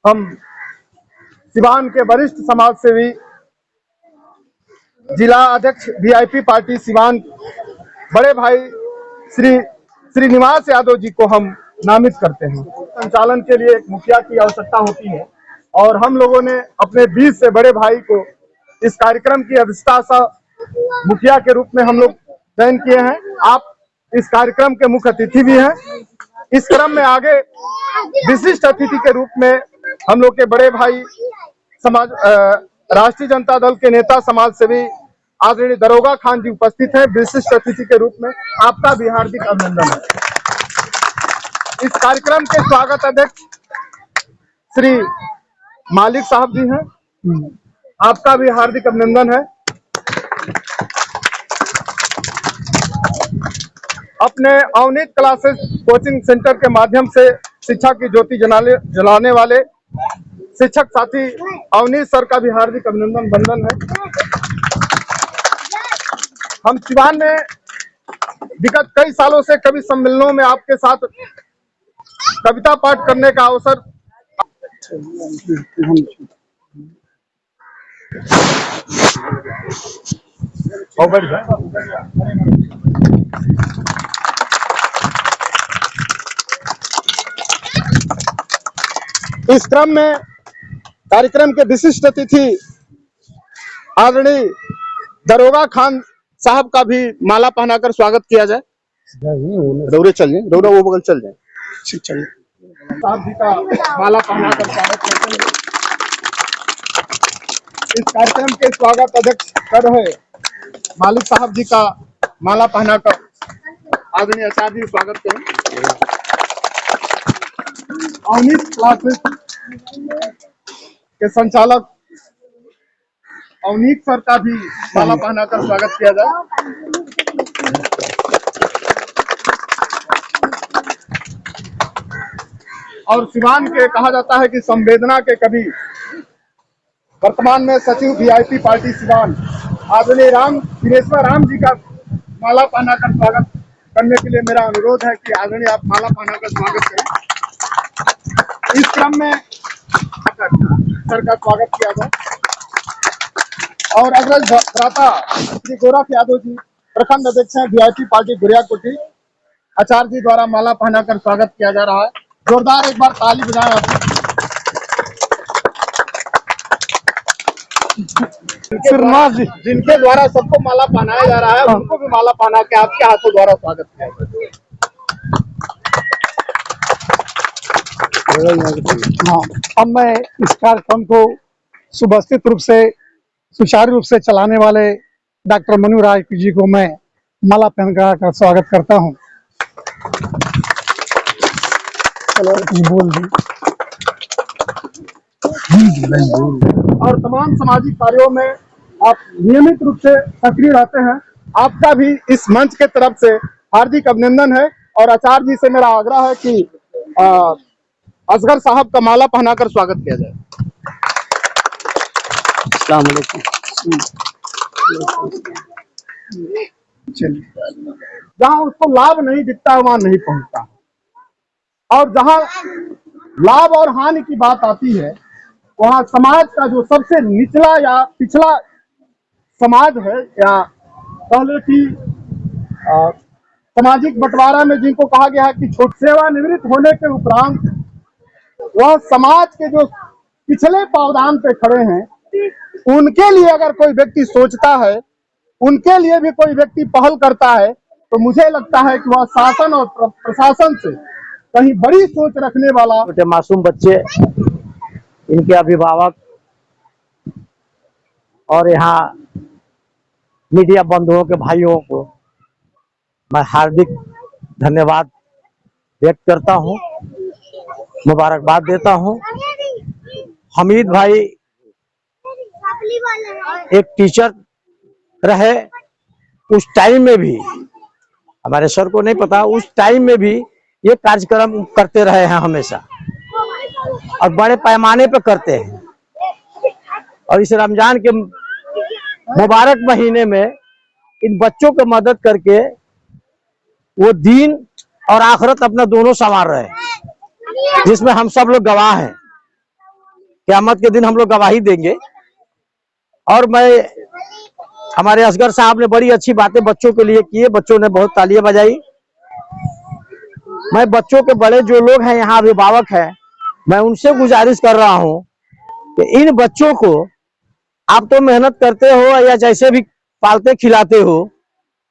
हम सिवान के वरिष्ठ समाज सेवी जिला अध्यक्ष वीआईपी पार्टी सिवान बड़े भाई श्रीनिवास यादव जी को हम नामित करते हैं। संचालन के लिए एक मुखिया की आवश्यकता होती है और हम लोगों ने अपने 20 से बड़े भाई को इस कार्यक्रम की अध्यक्षता मुखिया के रूप में हम लोग चयन किए हैं। आप इस कार्यक्रम के मुख्य अतिथि भी हैं। इस क्रम में आगे विशिष्ट अतिथि के रूप में हम लोग के बड़े भाई राष्ट्रीय जनता दल के नेता समाज सेवी आदरणीय दरोगा खान जी उपस्थित हैं। विशिष्ट अतिथि के रूप में आपका भी हार्दिक अभिनंदन है। इस कार्यक्रम के स्वागत अध्यक्ष श्री मालिक साहब जी हैं, आपका भी हार्दिक अभिनंदन है। अपने अवनीत क्लासेस कोचिंग सेंटर के माध्यम से शिक्षा की ज्योति जलाने वाले शिक्षक साथी अवनीत सर का भी हार्दिक अभिनंदन बंदन है। हम सिवान में विगत कई सालों से कवि सम्मेलनों में आपके साथ कविता पाठ करने का अवसर इस क्रम में कार्यक्रम के विशिष्ट अतिथि आदरणीय दरोगा खान साहब का भी माला पहनाकर स्वागत किया जाए। रौरे चल जाए, रौरा वो बगल चल जाए, चलिए साहब जी का माला पहनाकर स्वागत करते हैं। इस कार्यक्रम के स्वागत अध्यक्ष कर रहे मालिक साहब जी का माला पहनाकर आदरणीय आचार्य जी स्वागत करें। अवनीत क्लासेस के संचालक अवनीत सर का भी माला पहनाकर स्वागत किया जाए। और सिवान के कहा जाता है कि संवेदना के कवि वर्तमान में सचिव वीआईपी पार्टी सिवान आदरणीय दिनेश्वर राम जी का माला पहनाकर स्वागत करने के लिए मेरा अनुरोध है कि आदरणीय आप माला पहनाकर स्वागत करें। इस क्रम में सर का स्वागत किया जाए। और अग्रज भ्राता श्री गोरख यादव जी प्रखंड अध्यक्ष हैं वीआईपी पार्टी गुरियाकोटी, आचार्य जी द्वारा माला पहनाकर स्वागत किया जा रहा है। जोरदार एक बार ताली बजाएं आप। जिनके द्वारा सबको माला पहनाया जा रहा है उनको भी माला पहना के आपके हाथों द्वारा स्वागत किया जाए। हाँ, अब मैं इस कार्यक्रम को सुव्यवस्थित रूप से सुचारू रूप से चलाने वाले डॉक्टर मनु राय जी को मैं माला पहनकर स्वागत करता हूँ। और तमाम सामाजिक कार्यों में आप नियमित रूप से सक्रिय रहते हैं। आपका भी इस मंच के तरफ से हार्दिक अभिनंदन है। और आचार्य जी से मेरा आग्रह है कि असगर साहब का माला पहनाकर स्वागत किया जाए। अस्सलाम वालेकुम। जहाँ उसको लाभ नहीं दिखता है वहां नहीं पहुंचता, और जहाँ लाभ और हानि की बात आती है वहाँ समाज का जो सबसे निचला या पिछला समाज है, या पहले की सामाजिक बंटवारा में जिनको कहा गया है कि छोट सेवानिवृत्त होने के उपरांत वह समाज के जो पिछले पावदान पे खड़े हैं उनके लिए अगर कोई व्यक्ति सोचता है, उनके लिए भी कोई व्यक्ति पहल करता है, तो मुझे लगता है कि वह शासन और प्रशासन से कहीं बड़ी सोच रखने वाला। छोटे मासूम बच्चे, इनके अभिभावक और यहाँ मीडिया बंधुओं के भाइयों को मैं हार्दिक धन्यवाद व्यक्त करता हूँ, मुबारकबाद देता हूँ। हमीद भाई एक टीचर रहे, उस टाइम में भी हमारे सर को नहीं पता, उस टाइम में भी ये कार्यक्रम करते रहे हैं हमेशा, और बड़े पैमाने पर करते हैं। और इस रमजान के मुबारक महीने में इन बच्चों को मदद करके वो दीन और आखिरत अपना दोनों संवार रहे, जिसमें हम सब लोग गवाह हैं। क़यामत के दिन हम लोग गवाही देंगे। और हमारे असगर साहब ने बड़ी अच्छी बातें बच्चों के लिए की है, बच्चों ने बहुत तालियां बजाई। मैं बच्चों के बड़े जो लोग हैं यहाँ अभिभावक हैं, मैं उनसे गुजारिश कर रहा हूँ कि इन बच्चों को आप तो मेहनत करते हो या जैसे भी पालते खिलाते हो,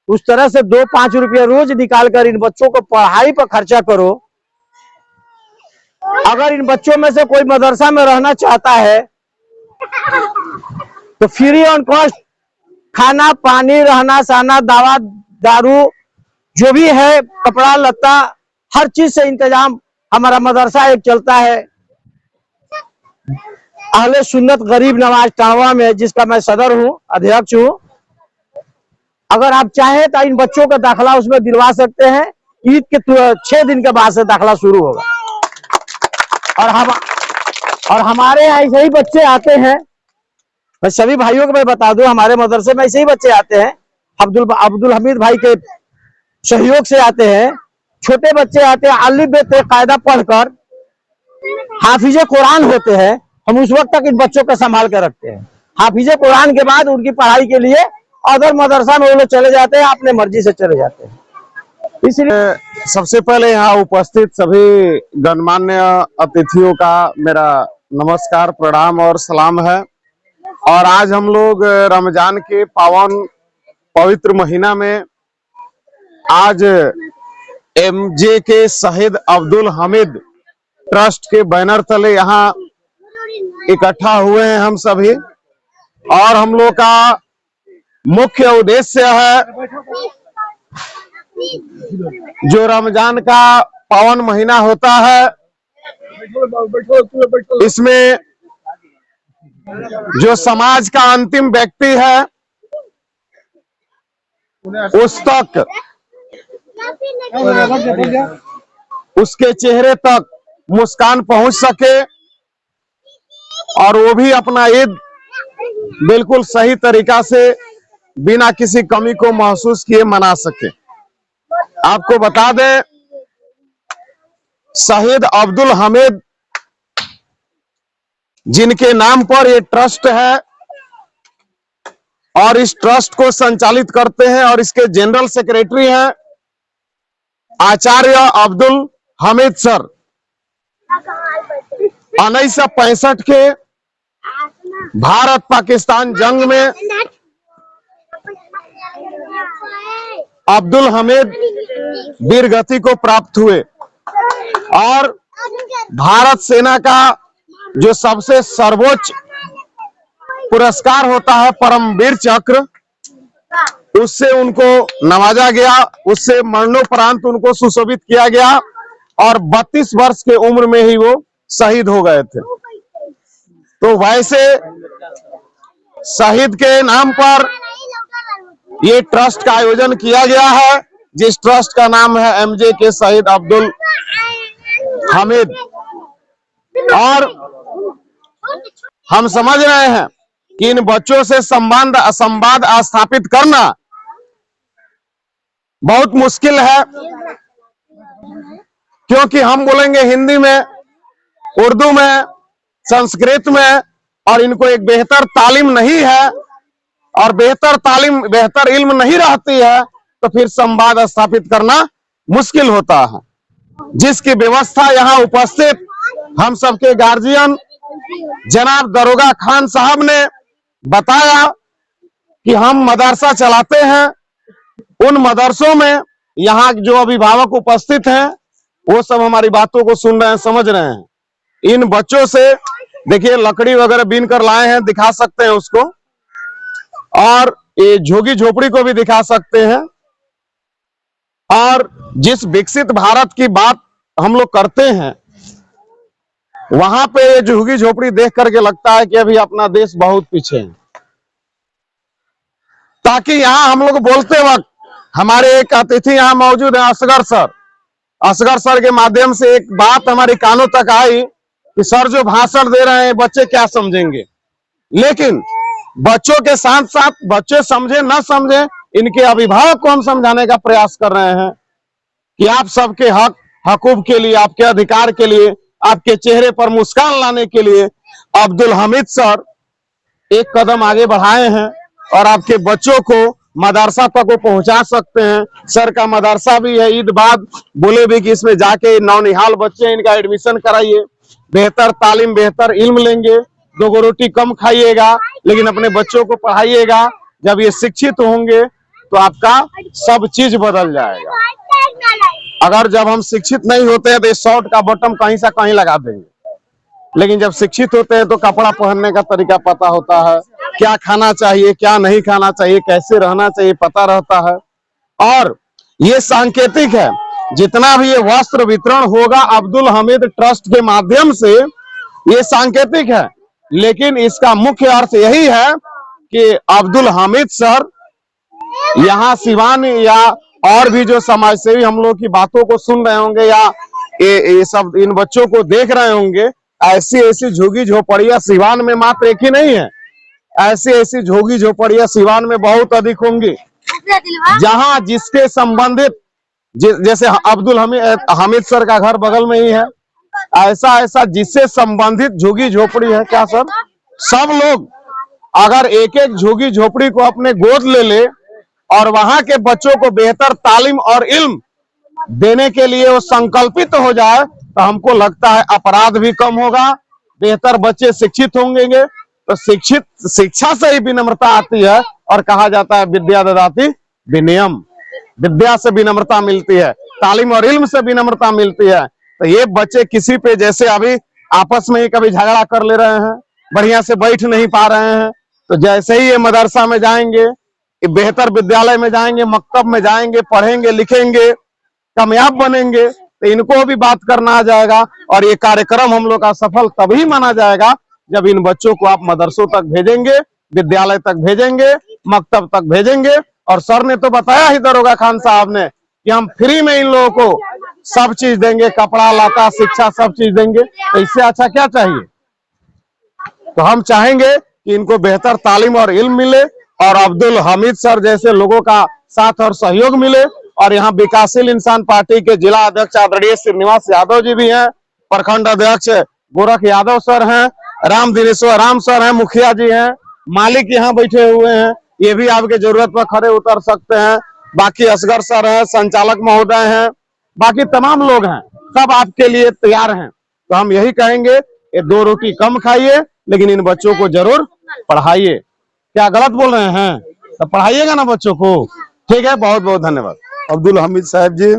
उस तरह से 2-5 रुपया रोज निकाल कर इन बच्चों को पढ़ाई पर खर्चा करो। अगर इन बच्चों में से कोई मदरसा में रहना चाहता है तो फ्री ऑन कॉस्ट खाना पानी रहना सहना दवा दारू जो भी है कपड़ा लत्ता हर चीज से इंतजाम हमारा मदरसा एक चलता है अहले सुन्नत गरीब नवाज टावा में, जिसका मैं सदर हूँ, अध्यक्ष हूँ। अगर आप चाहें तो इन बच्चों का दाखिला उसमें दिलवा सकते हैं। ईद के 6 दिन के बाद से दाखिला शुरू होगा। और हमारे यहाँ ऐसे ही बच्चे आते हैं, मैं सभी भाइयों को मैं बता दूं, हमारे मदरसे में ऐसे ही बच्चे आते हैं। अब्दुल हमीद भाई के सहयोग से आते हैं, छोटे बच्चे आते हैं, अलिफ बे ते कायदा पढ़कर हाफिजे कुरान होते हैं। हम उस वक्त तक इन बच्चों का संभाल कर रखते हैं। हाफिजे कुरान के बाद उनकी पढ़ाई के लिए अदर मदरसा में वो लोग चले जाते हैं, अपने मर्जी से चले जाते हैं। इसलिए सबसे पहले यहाँ उपस्थित सभी गणमान्य अतिथियों का मेरा नमस्कार, प्रणाम और सलाम है। और आज हम लोग रमजान के पावन पवित्र महीना में आज एमजे के शहीद अब्दुल हमीद ट्रस्ट के बैनर तले यहाँ इकट्ठा हुए हैं हम सभी। और हम लोग का मुख्य उद्देश्य है, जो रमजान का पावन महीना होता है, इसमें जो समाज का अंतिम व्यक्ति है उस तक, उसके चेहरे तक मुस्कान पहुंच सके और वो भी अपना ईद बिल्कुल सही तरीका से बिना किसी कमी को महसूस किए मना सके। आपको बता दें, शहीद अब्दुल हमीद जिनके नाम पर ये ट्रस्ट है और इस ट्रस्ट को संचालित करते हैं और इसके जनरल सेक्रेटरी हैं आचार्य अब्दुल हमीद सर। 1965 के भारत पाकिस्तान जंग में अब्दुल हमीद वीरगति को प्राप्त हुए और भारत सेना का जो सबसे सर्वोच्च पुरस्कार होता है परमवीर चक्र, उससे उनको नवाजा गया, उससे मरणोपरांत उनको सुशोभित किया गया और 32 वर्ष के उम्र में ही वो शहीद हो गए थे। तो वैसे शहीद के नाम पर ये ट्रस्ट का आयोजन किया गया है, जिस ट्रस्ट का नाम है एमजे के शहीद अब्दुल हमीद। और हम समझ रहे हैं कि इन बच्चों से संवाद स्थापित करना बहुत मुश्किल है, क्योंकि हम बोलेंगे हिंदी में, उर्दू में, संस्कृत में, और इनको एक बेहतर तालीम नहीं है और बेहतर इल्म नहीं रहती है, तो फिर संवाद स्थापित करना मुश्किल होता है। जिसकी व्यवस्था यहाँ उपस्थित हम सबके गार्जियन जनाब दरोगा खान साहब ने बताया कि हम मदरसा चलाते हैं, उन मदरसों में यहाँ जो अभिभावक उपस्थित हैं वो सब हमारी बातों को सुन रहे हैं, समझ रहे हैं। इन बच्चों से देखिए लकड़ी वगैरह बीन कर लाए हैं, दिखा सकते हैं उसको, और ये झोगी झोपड़ी को भी दिखा सकते हैं। और जिस विकसित भारत की बात हम लोग करते हैं, वहां पे ये झुग्गी झोपड़ी देख करके लगता है कि अभी अपना देश बहुत पीछे है। ताकि यहाँ हम लोग बोलते वक्त हमारे एक अतिथि यहाँ मौजूद है असगर सर के माध्यम से एक बात हमारे कानों तक आई कि सर जो भाषण दे रहे हैं बच्चे क्या समझेंगे। लेकिन बच्चों के साथ साथ बच्चे समझे न समझे, इनके अभिभावक को हम समझाने का प्रयास कर रहे हैं कि आप सबके हकूक के लिए, आपके अधिकार के लिए, आपके चेहरे पर मुस्कान लाने के लिए अब्दुल हमीद सर एक कदम आगे बढ़ाए हैं और आपके बच्चों को मदरसा तक को पहुंचा सकते हैं। सर का मदरसा भी है, ईद बाद बोले भी कि इसमें जाके नौनिहाल बच्चे इनका एडमिशन कराइए, बेहतर तालीम बेहतर इल्म लेंगे, 2 रोटी कम खाइएगा लेकिन अपने बच्चों को पढ़ाइएगा। जब ये शिक्षित होंगे तो आपका सब चीज बदल जाएगा। अगर जब हम शिक्षित नहीं होते हैं तो शॉर्ट का बटन कहीं से कहीं लगा देंगे, लेकिन जब शिक्षित होते हैं तो कपड़ा पहनने का तरीका पता होता है, क्या खाना चाहिए क्या नहीं खाना चाहिए, कैसे रहना चाहिए पता रहता है। और ये सांकेतिक है, जितना भी ये वस्त्र वितरण होगा अब्दुल हमीद ट्रस्ट के माध्यम से, ये सांकेतिक है, लेकिन इसका मुख्य अर्थ यही है कि अब्दुल हमीद सर यहाँ सिवान या और भी जो समाज सेवी हम लोग की बातों को सुन रहे होंगे या ये सब इन बच्चों को देख रहे होंगे, ऐसी ऐसी झुग्गी झोपड़ियां सिवान में मात्र एक ही नहीं है, ऐसी ऐसी झुग्गी झोपड़ियां सिवान में बहुत अधिक होंगी, जहां जिसके संबंधित जैसे अब्दुल हमीद सर का घर बगल में ही है, ऐसा ऐसा जिससे संबंधित झुग्गी झोपड़ी है। क्या सर, सब लोग अगर एक एक झुग्गी झोपड़ी को अपने गोद ले और वहां के बच्चों को बेहतर तालीम और इल्म देने के लिए वो संकल्पित हो जाए तो हमको लगता है अपराध भी कम होगा, बेहतर बच्चे शिक्षित होंगे। तो शिक्षा से ही विनम्रता आती है और कहा जाता है विद्या ददाति विनयम, विद्या से विनम्रता मिलती है, तालीम और इल्म से विनम्रता मिलती है। तो ये बच्चे किसी पे जैसे अभी आपस में ही कभी झगड़ा कर ले रहे हैं, बढ़िया से बैठ नहीं पा रहे हैं, तो जैसे ही ये मदरसा में जाएंगे, बेहतर विद्यालय में जाएंगे, मकतब में जाएंगे, पढ़ेंगे लिखेंगे, कामयाब बनेंगे, तो इनको भी बात करना आ जाएगा। और ये कार्यक्रम हम लोग का सफल तभी माना जाएगा जब इन बच्चों को आप मदरसों तक भेजेंगे, विद्यालय तक भेजेंगे, मकतब तक भेजेंगे। और सर ने तो बताया ही, दरोगा खान साहब ने, कि हम फ्री में इन लोगों को सब चीज देंगे, कपड़ा लता शिक्षा सब चीज देंगे। तो इससे अच्छा क्या चाहिए। तो हम चाहेंगे कि इनको बेहतर तालीम और इल्म मिले और अब्दुल हमीद सर जैसे लोगों का साथ और सहयोग मिले। और यहाँ विकासशील इंसान पार्टी के जिला अध्यक्ष आदरणीय श्रीनिवास यादव जी भी हैं, प्रखंड अध्यक्ष गोरख यादव सर हैं, राम दिनेश्वर राम सर हैं, मुखिया जी हैं, मालिक यहाँ बैठे हुए हैं, ये भी आपके जरूरत पर खड़े उतर सकते हैं। बाकी असगर सर हैं, संचालक महोदय हैं, बाकी तमाम लोग हैं, सब आपके लिए तैयार हैं। तो हम यही कहेंगे, ये 2 रोटी कम खाइए लेकिन इन बच्चों को जरूर पढ़ाइए। क्या गलत बोल रहे हैं? तो पढ़ाइएगा ना बच्चों को। ठीक है, बहुत बहुत धन्यवाद। अब्दुल हमीद साहब जी,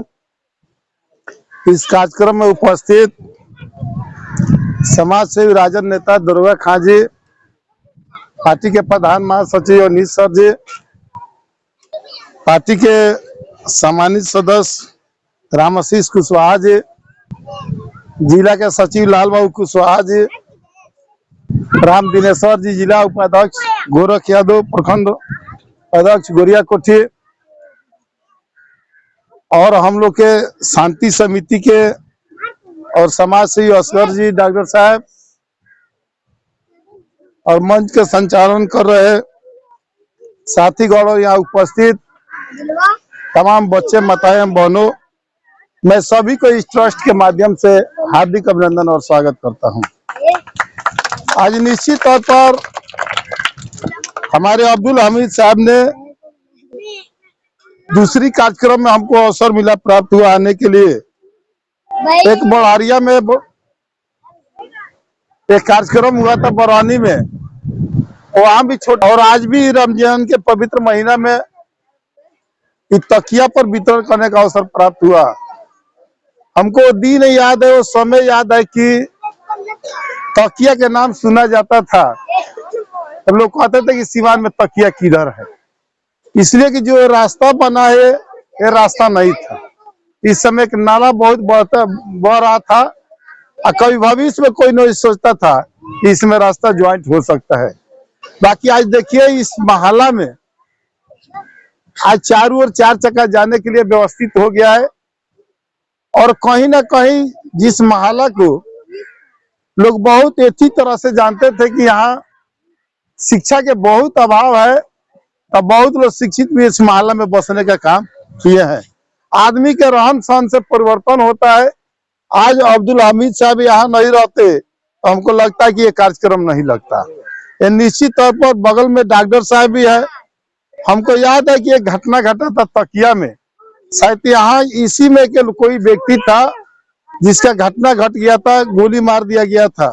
इस कार्यक्रम में उपस्थित समाज सेवी राजद नेता दरोगा खान जी, पार्टी के प्रधान महासचिव अनिल सर जी, पार्टी के सम्मानित सदस्य राम आशीष कुशवाहा जी, जिला के सचिव लाल बाबू कुशवाहा जी, राम दिनेश्वर जी, जिला उपाध्यक्ष गोरख यादव, प्रखंड अध्यक्ष गोरिया कोठी, और हम लोग के शांति समिति के और समाज सेवी असगर जी, डॉक्टर साहब, और मंच के संचालन कर रहे साथीगण और यहाँ उपस्थित तमाम बच्चे माताएं बहनों, मैं सभी को इस ट्रस्ट के माध्यम से हार्दिक अभिनंदन और स्वागत करता हूं। आज निश्चित तौर पर हमारे अब्दुल हमीद साहब ने दूसरी कार्यक्रम में हमको अवसर मिला, प्राप्त हुआ आने के लिए। एक बड़ारिया में एक कार्यक्रम हुआ था बरौनी में, वहां भी छोटा, और आज भी रमजान के पवित्र महीना में तकिया पर वितरण करने का अवसर प्राप्त हुआ। हमको दिन याद है, वो समय याद है कि तकिया के नाम सुना जाता था, हम लोग कहते थे कि सिवान में तकिया किधर है, इसलिए कि जो रास्ता बना है ये रास्ता नहीं था। इस समय एक नाला बहुत बढ़ रहा था और कभी भविष्य में कोई नहीं सोचता था कि इसमें रास्ता ज्वाइंट हो सकता है। बाकी आज देखिए इस मोहल्ला में आज चारों ओर 4 चक्का जाने के लिए व्यवस्थित हो गया है। और कहीं ना कहीं जिस मोहल्ला को लोग बहुत अच्छी तरह से जानते थे कि यहाँ शिक्षा के बहुत अभाव है, तब बहुत लोग शिक्षित भी इस मोहल्ला में बसने का काम किए हैं। आदमी के रहन सहन से परिवर्तन होता है। आज अब्दुल हमीद साहब यहाँ नहीं रहते, तो हमको लगता है कि ये कार्यक्रम नहीं लगता। ये निश्चित तौर पर बगल में डॉक्टर साहब भी है। हमको याद है कि एक घटना घटा था तकिया में, शायद यहाँ इसी में के कोई व्यक्ति था जिसका घटना घट गया था, गोली मार दिया गया था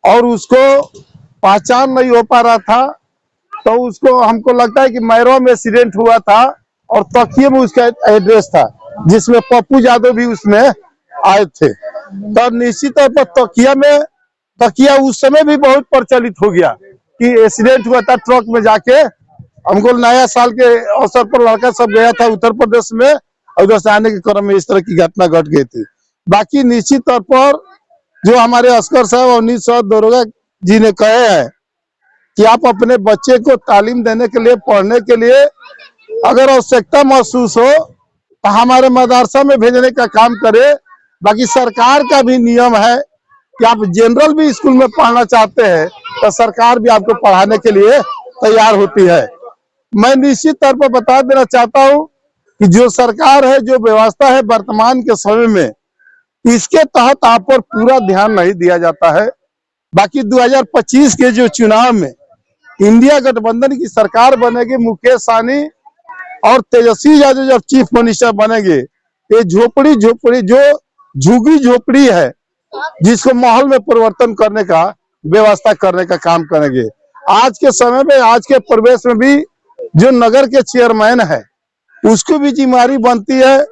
और उसको पहचान नहीं हो पा रहा था। तो उसको हमको लगता है कि मैरो में एक्सीडेंट हुआ था और तकिए में उसका एड्रेस था जिसमें पप्पू यादव भी उसमें आए थे। तो निश्चित तौर पर तकिया उस समय भी बहुत प्रचलित हो गया कि एक्सीडेंट हुआ था ट्रक में जाके। हमको नया साल के अवसर पर लड़का सब गया था उत्तर प्रदेश में और उधर से आने के क्रम में इस तरह की घटना घट गई थी। बाकी निश्चित तौर पर जो हमारे अस्कर साहब और नीत साहब दरोगा जी ने कहे हैं कि आप अपने बच्चे को तालीम देने के लिए, पढ़ने के लिए अगर आवश्यकता महसूस हो तो हमारे मदरसा में भेजने का काम करे। बाकी सरकार का भी नियम है कि आप जनरल भी स्कूल में पढ़ना चाहते हैं तो सरकार भी आपको पढ़ाने के लिए तैयार होती है। मैं निश्चित तौर पर बता देना चाहता हूं कि जो सरकार है, जो व्यवस्था है वर्तमान के समय में, इसके तहत आप पर पूरा ध्यान नहीं दिया जाता है। बाकी 2025 के जो चुनाव में इंडिया गठबंधन की सरकार बनेगी, मुकेश सहनी और तेजस्वी यादव जब चीफ मिनिस्टर बनेंगे, ये झोपड़ी जो झुग्गी झोपड़ी है जिसको माहौल में परिवर्तन करने का व्यवस्था करने का काम करेंगे। आज के समय में, आज के प्रवेश में भी जो नगर के चेयरमैन है उसको भी जिम्मेदारी बनती है,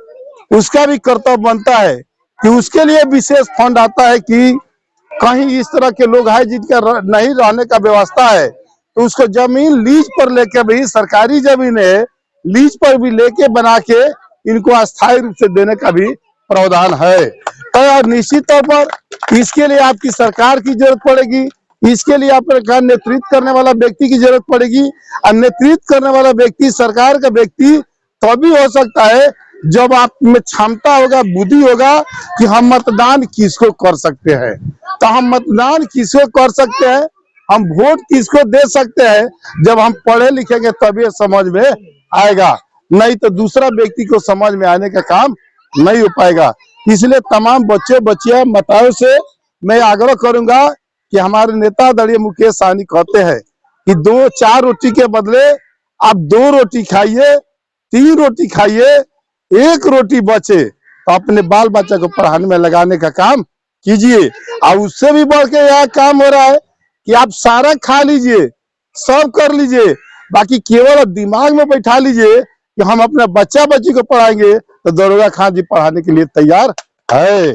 उसका भी कर्तव्य बनता है कि उसके लिए विशेष फंड आता है कि कहीं इस तरह के लोग हैं जिनका नहीं रहने का व्यवस्था है तो उसको जमीन लीज पर लेके भी, सरकारी जमीन है लीज पर भी लेके बना के इनको अस्थायी रूप से देने का भी प्रावधान है। तो निश्चित तौर पर इसके लिए आपकी सरकार की जरूरत पड़ेगी, इसके लिए आपका नेतृत्व करने वाला व्यक्ति की जरूरत पड़ेगी। और नेतृत्व करने वाला व्यक्ति, सरकार का व्यक्ति तभी हो सकता है जब आप में क्षमता होगा, बुद्धि होगा कि हम मतदान किसको कर सकते हैं। तो हम मतदान किसको कर सकते हैं, हम वोट किसको दे सकते हैं, जब हम पढ़े लिखेंगे तभी समझ में आएगा, नहीं तो दूसरा व्यक्ति को समझ में आने का काम नहीं हो पाएगा। इसलिए तमाम बच्चे बच्चियां माताओं से मैं आग्रह करूंगा कि हमारे नेता आदरणीय मुकेश सहनी कहते हैं कि 4 रोटी के बदले आप 2 रोटी खाइए, 3 रोटी खाइए, 1 रोटी बचे तो अपने बाल बच्चा को पढ़ाने में लगाने का काम कीजिए। और उससे भी बढ़ के यह काम हो रहा है कि आप सारा खा लीजिए, सब कर लीजिए, बाकी केवल दिमाग में बैठा लीजिए कि हम अपने बच्चा बच्ची को पढ़ाएंगे तो दरोगा खान जी पढ़ाने के लिए तैयार है।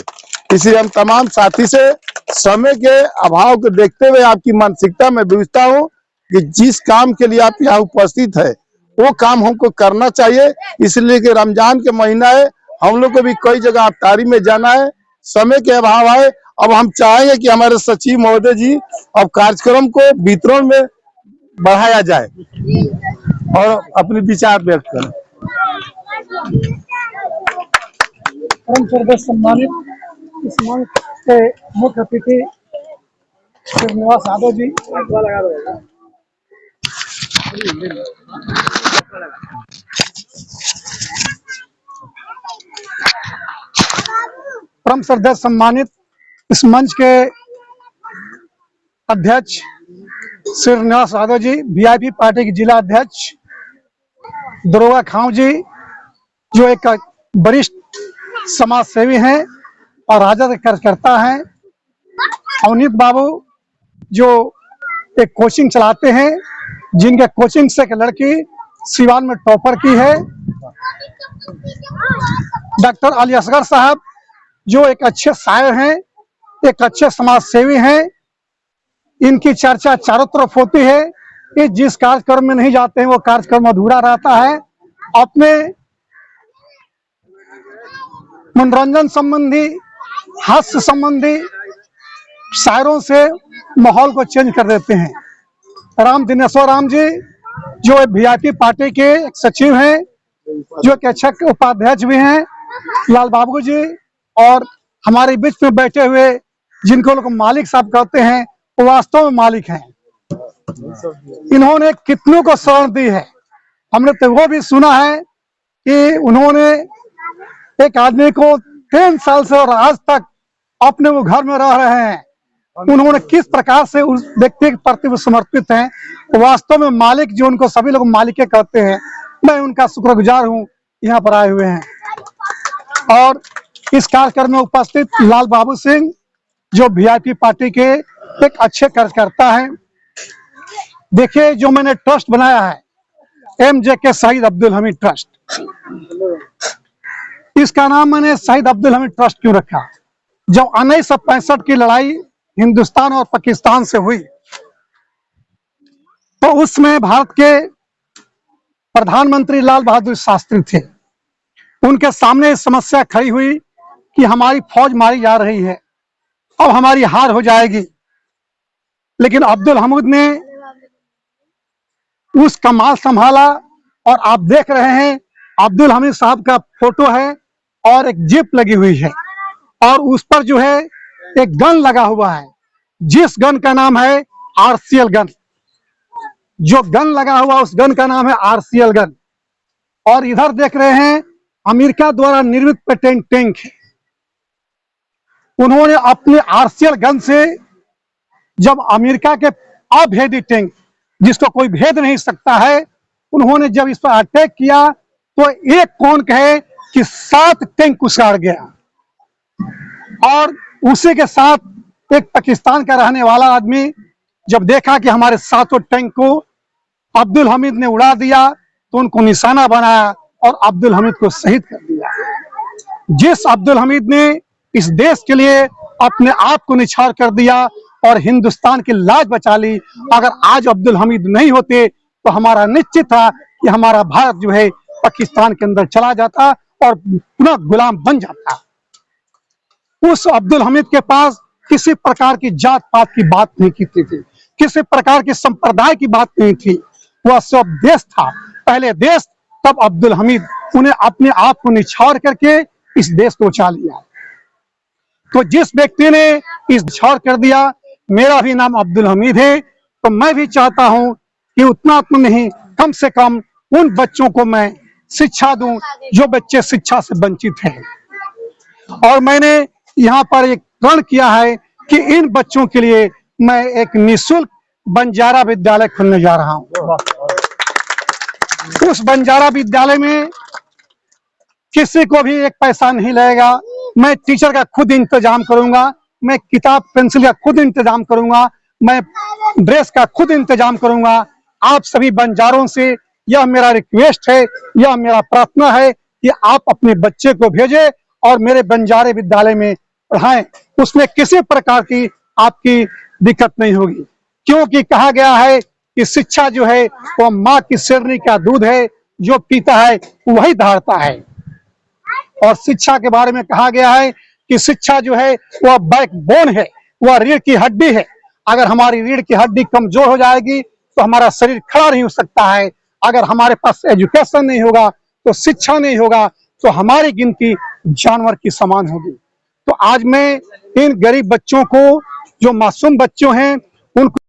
इसलिए हम तमाम साथी से समय के अभाव को देखते हुए आपकी मानसिकता में पूछता हूँ कि जिस काम के लिए आप यहाँ उपस्थित है वो काम हमको करना चाहिए। इसलिए कि रमजान के महीना है, हम लोग को भी कई जगह अफ्तारी में जाना है, समय के अभाव है। अब हम चाहेंगे कि हमारे सचिव महोदय जी अब कार्यक्रम को वितरण में बढ़ाया जाए और अपने विचार व्यक्त करें। परम श्रद्धेय सम्मानित इस मंच के मुख्य अतिथि श्रीनिवास यादव जी, परम श्रद्धेय सम्मानित इस मंच के अध्यक्ष श्रीनिवास यादव जी, वीआईपी पार्टी के जिला अध्यक्ष दरोगा खां जी, जो एक वरिष्ठ समाज सेवी हैं और राजद कार्यकर्ता हैं, अवनीत बाबू जो एक कोचिंग चलाते हैं, जिनके कोचिंग से एक लड़की सिवान में टॉपर की है, डॉक्टर अली असगर साहब जो एक अच्छे शायर हैं, एक अच्छे समाज सेवी हैं, इनकी चर्चा चारों तरफ होती है कि जिस कार्यक्रम में नहीं जाते हैं वो कार्यक्रम अधूरा रहता है। अपने मनोरंजन संबंधी, हास्य संबंधी शायरों से माहौल को चेंज कर देते हैं। राम दिनेश्वर राम जी जो वीआईपी पार्टी के एक सचिव हैं, जो एक अच्छे उपाध्यक्ष भी हैं, लाल बाबू जी और हमारे बीच में बैठे हुए जिनको लोग मालिक साहब कहते हैं वो वास्तव में मालिक हैं। इन्होंने कितनों को शरण दी है, हमने तो वो भी सुना है कि उन्होंने एक आदमी को 3 साल से और आज तक अपने वो घर में रह रहे हैं, उन्होंने किस प्रकार से उस व्यक्ति के प्रति वो समर्पित हैं। वास्तव में मालिक जो उनको सभी लोग मालिके कहते हैं, मैं उनका शुक्रगुजार हूँ यहाँ पर आए हुए हैं। और इस कार्यक्रम में उपस्थित लाल बाबू सिंह जो वीआईपी पार्टी के एक अच्छे कार्यकर्ता हैं। देखिए, जो मैंने ट्रस्ट बनाया है MJK शहीद अब्दुल हमीद ट्रस्ट, इसका नाम मैंने शहीद अब्दुल हमीद ट्रस्ट क्यों रखा? जब 1965 की लड़ाई हिंदुस्तान और पाकिस्तान से हुई तो उसमें भारत के प्रधानमंत्री लाल बहादुर शास्त्री थे। उनके सामने समस्या खड़ी हुई कि हमारी फौज मारी जा रही है, अब हमारी हार हो जाएगी। लेकिन अब्दुल हमीद ने उस कमाल संभाला और आप देख रहे हैं अब्दुल हमीद साहब का फोटो है और एक जीप लगी हुई है और उस पर जो है एक गन लगा हुआ है, जिस गन का नाम है RCL गन। जो गन लगा हुआ उस गन का नाम है RCL गन। और इधर देख रहे हैं अमेरिका द्वारा निर्मित पेटेंट टैंक है। उन्होंने अपने RCL गन से जब अमेरिका के अभेदी टैंक जिसको कोई भेद नहीं सकता है, उन्होंने जब इस पर अटैक किया तो एक कौन कहे कि 7 टैंक उसाड़ गया। और उसी के साथ एक पाकिस्तान का रहने वाला आदमी जब देखा कि हमारे 7 टैंक को अब्दुल हमीद ने उड़ा दिया तो उनको निशाना बनाया और अब्दुल हमीद को शहीद कर दिया। जिस अब्दुल हमीद ने इस देश के लिए अपने आप को निछावर कर दिया और हिंदुस्तान की लाज बचा ली, अगर आज अब्दुल हमीद नहीं होते तो हमारा निश्चित था कि हमारा भारत जो है पाकिस्तान के अंदर चला जाता और पुनः गुलाम बन जाता। उस अब्दुल हमीद के पास किसी प्रकार की जात पात की बात नहीं की थी, किसी प्रकार की संप्रदाय की बात नहीं थी। वह सब देश था, पहले देश तब अब्दुल हमीद। उन्हें अपने आप को निछावर करके इस देश को बचा लिया। तो जिस व्यक्ति ने इस निछावर कर दिया, मेरा भी नाम अब्दुल हमीद है, तो मैं भी चाहता हूं कि उतना तो नहीं, कम से कम उन बच्चों को मैं शिक्षा दूं जो बच्चे शिक्षा से वंचित हैं। और मैंने यहाँ पर एक प्रण किया है कि इन बच्चों के लिए मैं एक निःशुल्क बंजारा विद्यालय खोलने जा रहा हूँ। उस बंजारा विद्यालय में किसी को भी एक पैसा नहीं लगेगा। मैं टीचर का खुद इंतजाम करूंगा, मैं किताब पेंसिल का खुद इंतजाम करूंगा, मैं ड्रेस का खुद इंतजाम करूंगा। आप सभी बंजारों से यह मेरा रिक्वेस्ट है, यह मेरा प्रार्थना है कि आप अपने बच्चे को भेजें और मेरे बंजारे विद्यालय में पढ़ाएं। उसमें किसी प्रकार की आपकी दिक्कत नहीं होगी, क्योंकि कहा गया है कि शिक्षा जो है वो माँ की शेरनी का दूध है, जो पीता है वही धारता है। और शिक्षा के बारे में कहा गया है कि शिक्षा जो है वह बैकबोन है, वह रीढ़ की हड्डी है। अगर हमारी रीढ़ की हड्डी कमजोर हो जाएगी तो हमारा शरीर खड़ा नहीं हो सकता है। अगर हमारे पास एजुकेशन नहीं होगा, तो शिक्षा नहीं होगा, तो हमारी गिनती जानवर की समान होगी। तो आज मैं इन गरीब बच्चों को, जो मासूम बच्चों हैं, उनको